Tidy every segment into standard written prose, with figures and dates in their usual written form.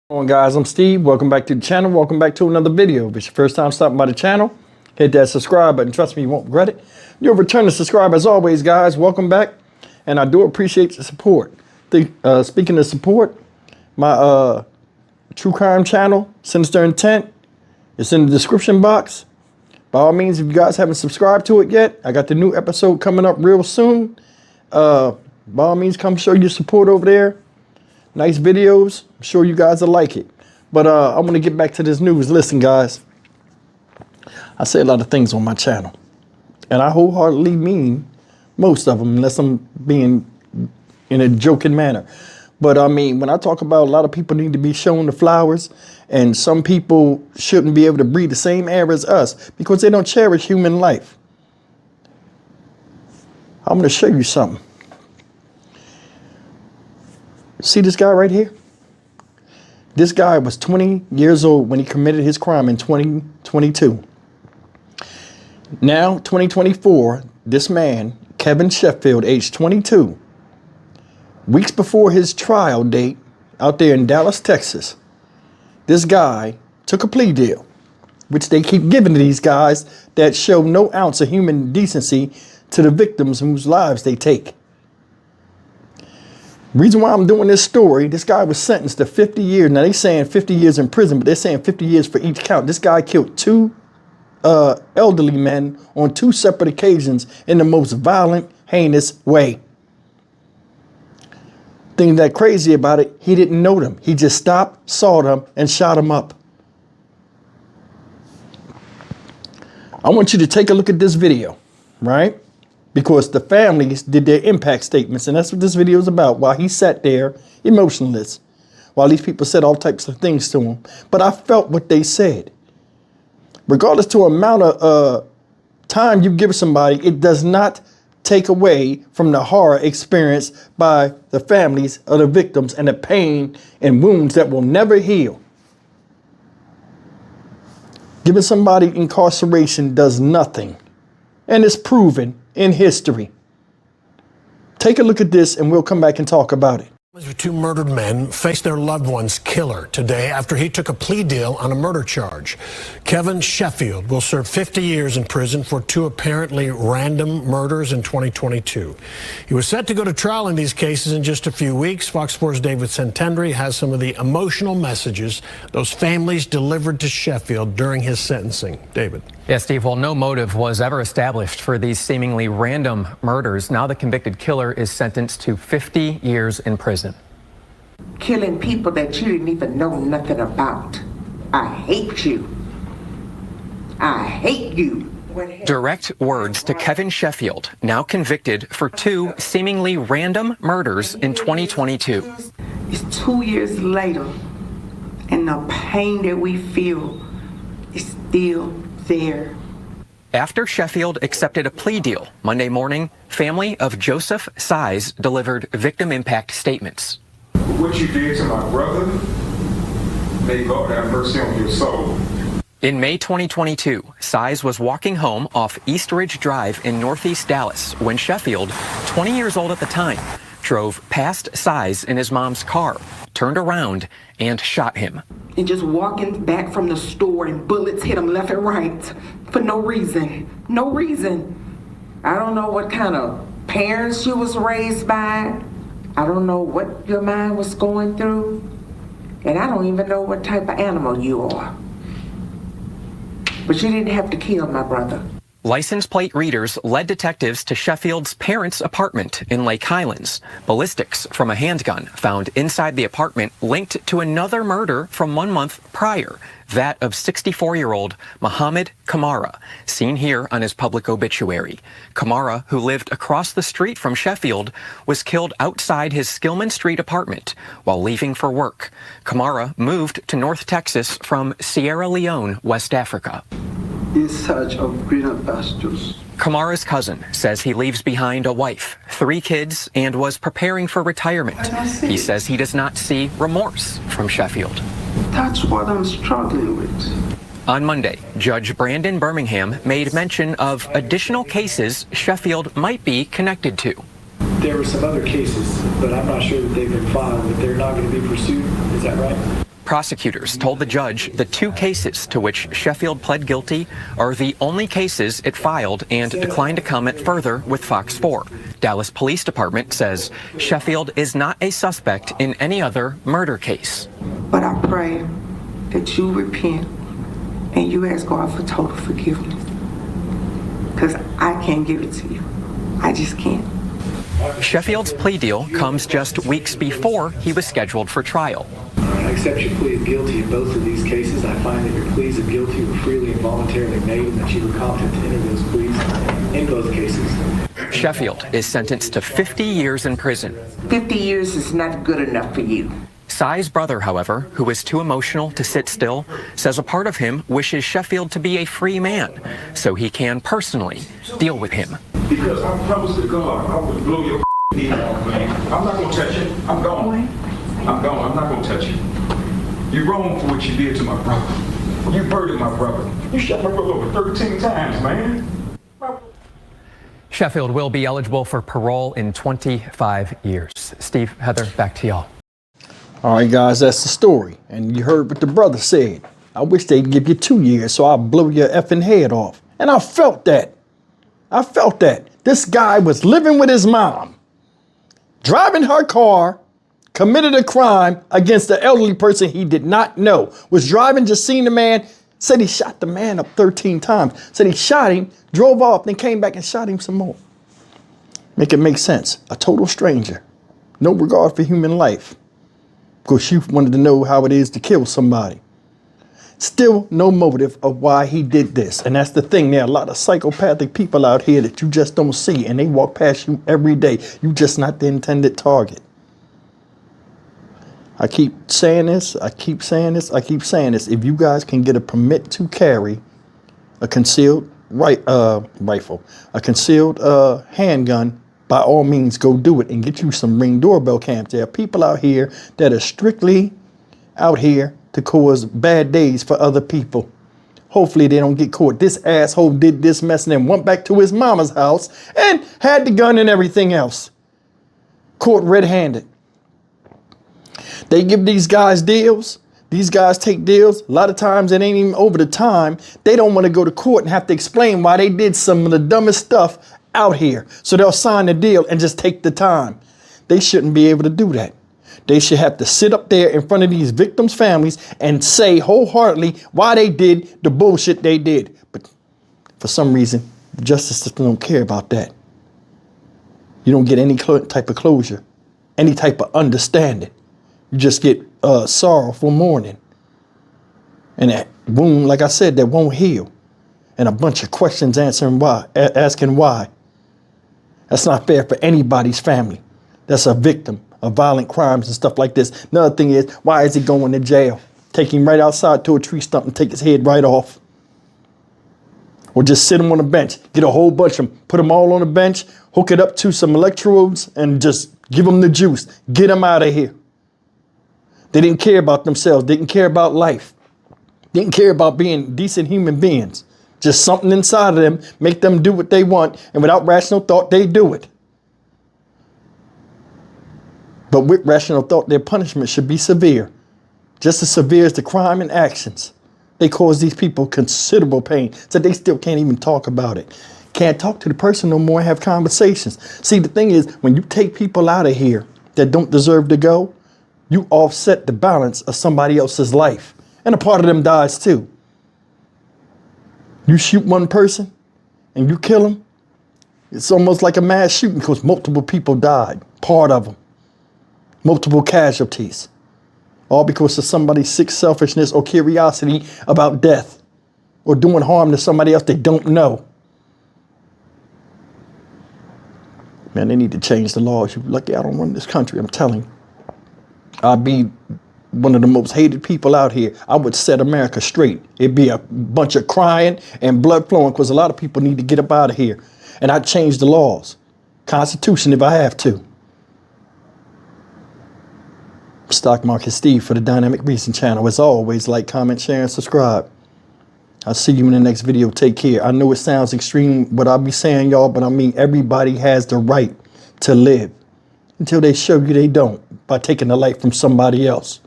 What's going on, guys? I'm Steve. Welcome back to the channel. Welcome back to another video. If it's your first time stopping by the channel, hit that subscribe button. Trust me, you won't regret it. You'll return to subscribe as always, guys. Welcome back, and I do appreciate the support. Speaking of support, my true crime channel, Sinister Intent, it's in the description box. By all means, if you guys haven't subscribed to it yet, I got the new episode coming up real soon. By all means, come show your support over there. Nice videos. I'm sure you guys will like it. But I'm going to get back to this news. Listen, guys. I say a lot of things on my channel. And I wholeheartedly mean most of them, unless I'm being in a joking manner. But I mean, when I talk about a lot of people need to be shown the flowers, and some people shouldn't be able to breathe the same air as us because they don't cherish human life. I'm going to show you something. See this guy right here? This guy was 20 years old when he committed his crime in 2022. Now, 2024, this man, Kevin Sheffield, age 22, weeks before his trial date out there in Dallas, Texas, this guy took a plea deal, which they keep giving to these guys that show no ounce of human decency to the victims whose lives they take. Reason why I'm doing this story, this guy was sentenced to 50 years. Now, they're saying 50 years in prison, but they're saying 50 years for each count. This guy killed two elderly men on two separate occasions in the most violent, heinous way. Thing that crazy about it, he didn't know them. He just stopped, saw them, and shot them up. I want you to take a look at this video, right? Because the families did their impact statements, and that's what this video is about, while he sat there emotionless, while these people said all types of things to him. But I felt what they said. Regardless to amount of time you give somebody, it does not take away from the horror experienced by the families of the victims and the pain and wounds that will never heal. Giving somebody incarceration does nothing, and it's proven in history. Take a look at this and we'll come back and talk about it. Two murdered men faced their loved one's killer today after he took a plea deal on a murder charge. Kevin Sheffield will serve 50 years in prison for two apparently random murders in 2022. He was set to go to trial in these cases in just a few weeks. Fox Sports' David Santendry has some of the emotional messages those families delivered to Sheffield during his sentencing. David. Yeah, Steve, well, no motive was ever established for these seemingly random murders. Now the convicted killer is sentenced to 50 years in prison. Killing people that you didn't even know nothing about. I hate you. I hate you. Direct words to Kevin Sheffield, now convicted for two seemingly random murders in 2022. It's 2 years later, and the pain that we feel is still there. After Sheffield accepted a plea deal Monday morning, family of Joseph Size delivered victim impact statements. What you did to my brother, may God have mercy on your soul. In May 2022, Size was walking home off East Ridge Drive in Northeast Dallas when Sheffield, 20 years old at the time, drove past Size in his mom's car, turned around, and shot him. And just walking back from the store and bullets hit him left and right for no reason. No reason. I don't know what kind of parents you was raised by. I don't know what your mind was going through. And I don't even know what type of animal you are. But you didn't have to kill my brother. License plate readers led detectives to Sheffield's parents' apartment in Lake Highlands. Ballistics from a handgun found inside the apartment linked to another murder from 1 month prior, that of 64-year-old Mohammed Kamara, seen here on his public obituary. Kamara, who lived across the street from Sheffield, was killed outside his Skillman Street apartment while leaving for work. Kamara moved to North Texas from Sierra Leone, West Africa. In search of greener pastures. Kamara's cousin says he leaves behind a wife, 3 kids, and was preparing for retirement. He says he does not see remorse from Sheffield. That's what I'm struggling with. On Monday, Judge Brandon Birmingham made mention of additional cases Sheffield might be connected to. There were some other cases, but I'm not sure that they've been filed, that they're not going to be pursued. Is that right? Prosecutors told the judge the 2 cases to which Sheffield pled guilty are the only cases it filed and declined to comment further with Fox 4. Dallas Police Department says Sheffield is not a suspect in any other murder case. But I pray that you repent and you ask God for total forgiveness. Because I can't give it to you. I just can't. Sheffield's plea deal comes just weeks before he was scheduled for trial. I accept your plea of guilty in both of these cases. I find that your pleas of guilty were freely and voluntarily made and that you were competent to enter those pleas in both cases. Sheffield is sentenced to 50 years in prison. 50 years is not good enough for you. Cy's brother, however, who is too emotional to sit still, says a part of him wishes Sheffield to be a free man so he can personally deal with him. Because I promise to God, I would blow your head off, man. I'm not going to touch you. I'm gone. I'm gone. I'm not going to touch you. You're wrong for what you did to my brother. You murdered my brother. You shot my brother over 13 times, man. Sheffield will be eligible for parole in 25 years. Steve, Heather, back to y'all. All right, guys, that's the story. And you heard what the brother said. I wish they'd give you 2 years so I'll blow your effing head off. And I felt that. I felt that. This guy was living with his mom, driving her car, committed a crime against the elderly person he did not know, was driving, just seen the man, said he shot the man up 13 times, said he shot him, drove off, then came back and shot him some more. Make it make sense. A total stranger. No regard for human life. Because you wanted to know how it is to kill somebody. Still no motive of why he did this. And that's the thing. There are a lot of psychopathic people out here that you just don't see. And they walk past you every day. You just not the intended target. I keep saying this. I keep saying this. I keep saying this. If you guys can get a permit to carry a concealed rifle, a concealed handgun, by all means, go do it and get you some Ring doorbell cams. There are people out here that are strictly out here to cause bad days for other people. Hopefully they don't get caught. This asshole did this mess and then went back to his mama's house and had the gun and everything else. Caught red-handed. They give these guys deals. These guys take deals. A lot of times it ain't even over the time. They don't want to go to court and have to explain why they did some of the dumbest stuff out here. So they'll sign the deal and just take the time. They shouldn't be able to do that. They should have to sit up there in front of these victims' families and say wholeheartedly why they did the bullshit they did. But for some reason, the justice system don't care about that. You don't get any type of closure, any type of understanding. You just get sorrowful mourning. And that wound, like I said, that won't heal. And a bunch of questions asking why. That's not fair for anybody's family that's a victim of violent crimes and stuff like this. Another thing is, why is he going to jail? Take him right outside to a tree stump and take his head right off. Or just sit him on a bench, get a whole bunch of them, put them all on a bench, hook it up to some electrodes and just give them the juice. Get them out of here. They didn't care about themselves. Didn't care about life. Didn't care about being decent human beings. Just something inside of them, make them do what they want, and without rational thought, they do it. But with rational thought, their punishment should be severe. Just as severe as the crime and actions. They cause these people considerable pain, so they still can't even talk about it. Can't talk to the person no more and have conversations. See, the thing is, when you take people out of here that don't deserve to go, you offset the balance of somebody else's life. And a part of them dies too. You shoot one person and you kill them, it's almost like a mass shooting because multiple people died, part of them. Multiple casualties. All because of somebody's sick selfishness or curiosity about death or doing harm to somebody else they don't know. Man, they need to change the laws. You're lucky I don't run this country, I'm telling you. I'd be one of the most hated people out here. I would set America straight. It'd be a bunch of crying and blood flowing because a lot of people need to get up out of here. And I'd change the laws. Constitution if I have to. Stock Market Steve for the Dynamic Reason channel. As always, like, comment, share, and subscribe. I'll see you in the next video. Take care. I know it sounds extreme what I'll be saying, y'all, but I mean everybody has the right to live until they show you they don't by taking the life from somebody else.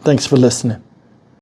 Thanks for listening.